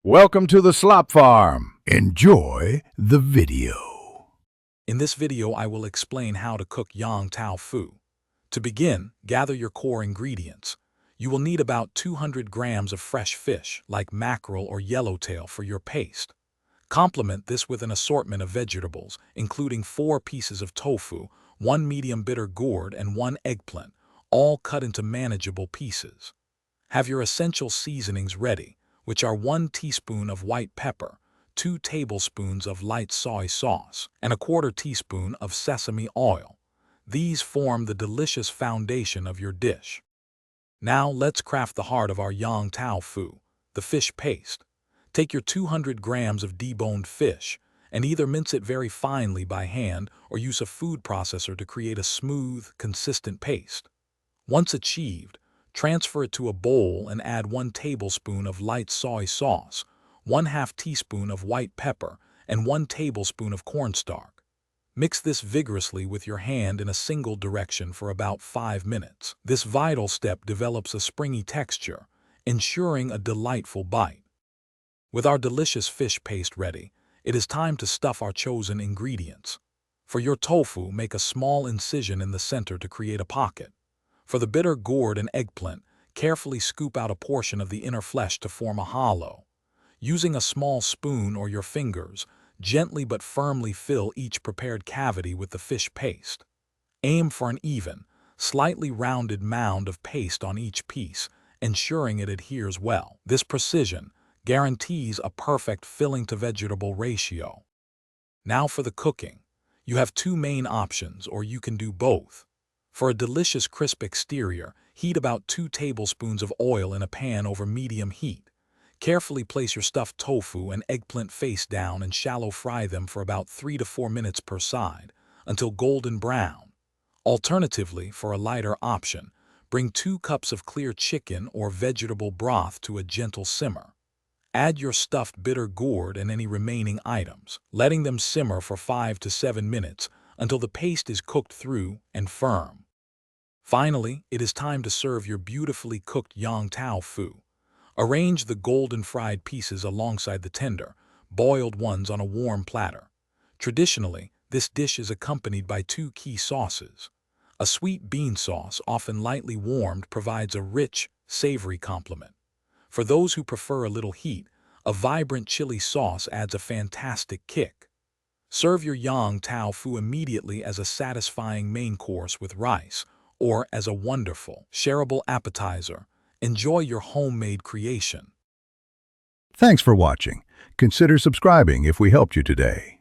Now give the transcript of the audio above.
Welcome to the Slop Farm. Enjoy the video. In this video, I will explain how to cook Yong Tau Foo. To begin, gather your core ingredients. You will need about 200 grams of fresh fish, like mackerel or yellowtail, for your paste. Complement this with an assortment of vegetables, including 4 pieces of tofu, 1 medium bitter gourd, and 1 eggplant, all cut into manageable pieces. Have your essential seasonings ready, which are 1 teaspoon of white pepper, 2 tablespoons of light soy sauce, and 1/4 teaspoon of sesame oil. These form the delicious foundation of your dish. Now let's craft the heart of our Yong Tau Foo, the fish paste. Take your 200 grams of deboned fish and either mince it very finely by hand or use a food processor to create a smooth, consistent paste. Once achieved, transfer it to a bowl and add 1 tablespoon of light soy sauce, 1/2 teaspoon of white pepper, and 1 tablespoon of cornstarch. Mix this vigorously with your hand in a single direction for about 5 minutes. This vital step develops a springy texture, ensuring a delightful bite. With our delicious fish paste ready, it is time to stuff our chosen ingredients. For your tofu, make a small incision in the center to create a pocket. For the bitter gourd and eggplant, carefully scoop out a portion of the inner flesh to form a hollow. Using a small spoon or your fingers, gently but firmly fill each prepared cavity with the fish paste. Aim for an even, slightly rounded mound of paste on each piece, ensuring it adheres well. This precision guarantees a perfect filling-to-vegetable ratio. Now for the cooking. You have 2 main options, or you can do both. For a delicious crisp exterior, heat about 2 tablespoons of oil in a pan over medium heat. Carefully place your stuffed tofu and eggplant face down and shallow fry them for about 3 to 4 minutes per side, until golden brown. Alternatively, for a lighter option, bring 2 cups of clear chicken or vegetable broth to a gentle simmer. Add your stuffed bitter gourd and any remaining items, letting them simmer for 5 to 7 minutes until the paste is cooked through and firm. Finally, it is time to serve your beautifully cooked Yong Tau Foo. Arrange the golden fried pieces alongside the tender, boiled ones on a warm platter. Traditionally, this dish is accompanied by 2 key sauces. A sweet bean sauce, often lightly warmed, provides a rich, savory complement. For those who prefer a little heat, a vibrant chili sauce adds a fantastic kick. Serve your Yong Tau Foo immediately as a satisfying main course with rice, or as a wonderful, shareable appetizer. Enjoy your homemade creation. Thanks for watching. Consider subscribing if we helped you today.